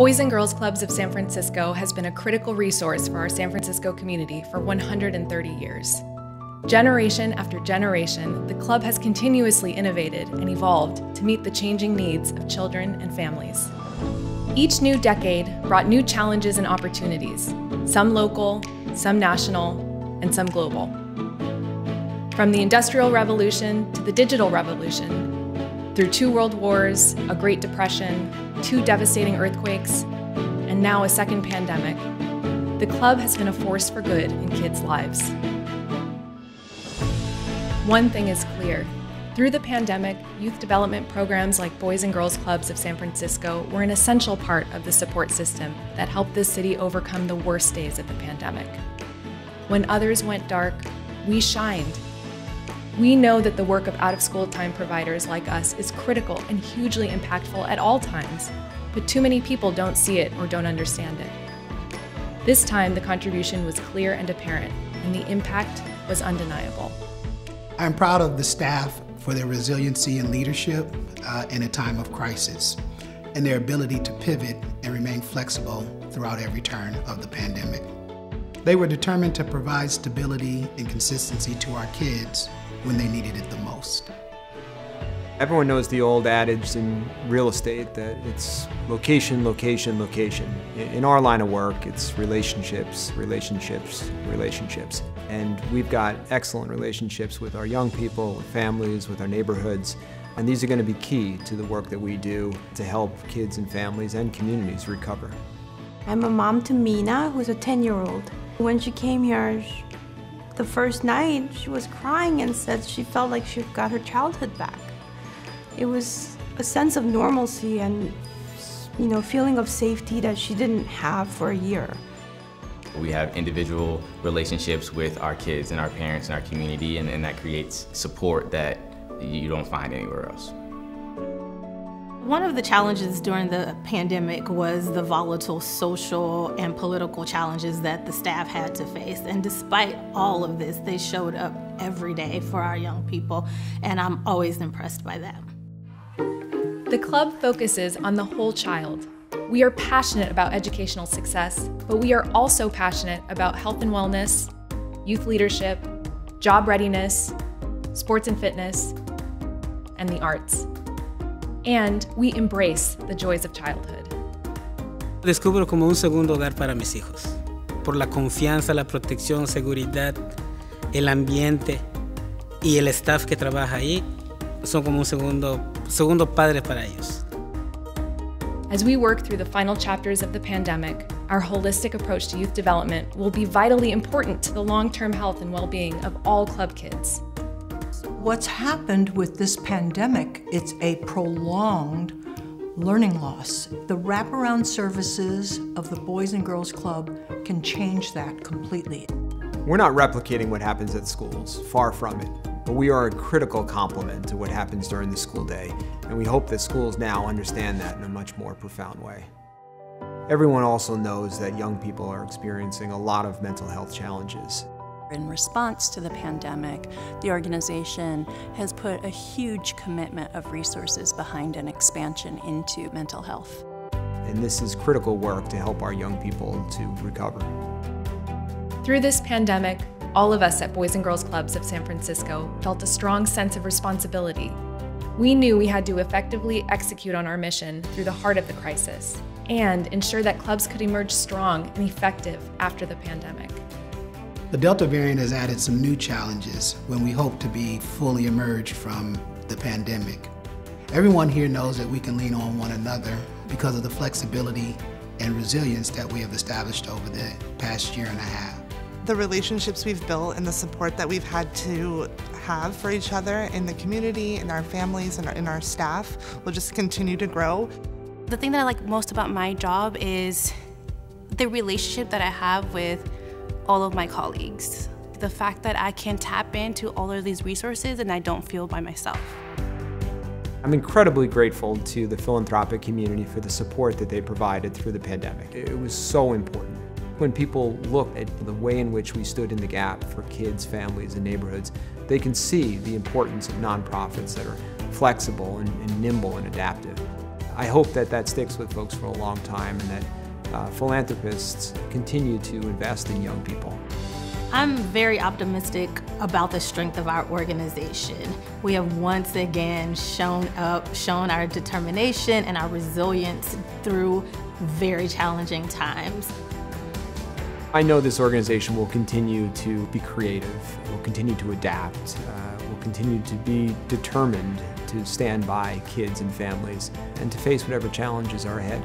Boys and Girls Clubs of San Francisco has been a critical resource for our San Francisco community for 130 years. Generation after generation, the club has continuously innovated and evolved to meet the changing needs of children and families. Each new decade brought new challenges and opportunities, some local, some national, and some global. From the Industrial Revolution to the Digital Revolution, through 2 world wars, a Great Depression, 2 devastating earthquakes, and now a second pandemic, the club has been a force for good in kids' lives. One thing is clear. Through the pandemic, youth development programs like Boys and Girls Clubs of San Francisco were an essential part of the support system that helped this city overcome the worst days of the pandemic. When others went dark, we shined. We know that the work of out-of-school time providers like us is critical and hugely impactful at all times, but too many people don't see it or don't understand it. This time, the contribution was clear and apparent, and the impact was undeniable. I'm proud of the staff for their resiliency and leadership in a time of crisis, and their ability to pivot and remain flexible throughout every turn of the pandemic. They were determined to provide stability and consistency to our kids when they needed it the most. Everyone knows the old adage in real estate that it's location, location, location. In our line of work, it's relationships, relationships, relationships. And we've got excellent relationships with our young people, with families, with our neighborhoods. And these are going to be key to the work that we do to help kids and families and communities recover. I'm a mom to Mina, who's a 10-year-old. When she came here, the first night, she was crying and said she felt like she got her childhood back. It was a sense of normalcy and, feeling of safety that she didn't have for a year. We have individual relationships with our kids and our parents and our community, and that creates support that you don't find anywhere else. One of the challenges during the pandemic was the volatile social and political challenges that the staff had to face. And despite all of this, they showed up every day for our young people, and I'm always impressed by that. The club focuses on the whole child. We are passionate about educational success, but we are also passionate about health and wellness, youth leadership, job readiness, sports and fitness, and the arts. And we embrace the joys of childhood. Descubro como un segundo hogar para mis hijos, por la confianza, la protección, seguridad, el ambiente y el staff que trabaja ahí son como un segundo padre para ellos. As we work through the final chapters of the pandemic, our holistic approach to youth development will be vitally important to the long-term health and well-being of all club kids. What's happened with this pandemic, it's a prolonged learning loss. The wraparound services of the Boys and Girls Club can change that completely. We're not replicating what happens at schools, far from it, but we are a critical complement to what happens during the school day, and we hope that schools now understand that in a much more profound way. Everyone also knows that young people are experiencing a lot of mental health challenges. In response to the pandemic, the organization has put a huge commitment of resources behind an expansion into mental health. And this is critical work to help our young people to recover. Through this pandemic, all of us at Boys and Girls Clubs of San Francisco felt a strong sense of responsibility. We knew we had to effectively execute on our mission through the heart of the crisis and ensure that clubs could emerge strong and effective after the pandemic. The Delta variant has added some new challenges when we hope to be fully emerged from the pandemic. Everyone here knows that we can lean on one another because of the flexibility and resilience that we have established over the past year and a half. The relationships we've built and the support that we've had to have for each other in the community, in our families, and in our staff will just continue to grow. The thing that I like most about my job is the relationship that I have with all of my colleagues. The fact that I can tap into all of these resources and I don't feel by myself. I'm incredibly grateful to the philanthropic community for the support that they provided through the pandemic. It was so important. When people look at the way in which we stood in the gap for kids, families, and neighborhoods, they can see the importance of nonprofits that are flexible and nimble and adaptive. I hope that that sticks with folks for a long time and that philanthropists continue to invest in young people. I'm very optimistic about the strength of our organization. We have once again shown our determination and our resilience through very challenging times. I know this organization will continue to be creative, will continue to adapt, will continue to be determined to stand by kids and families and to face whatever challenges are ahead.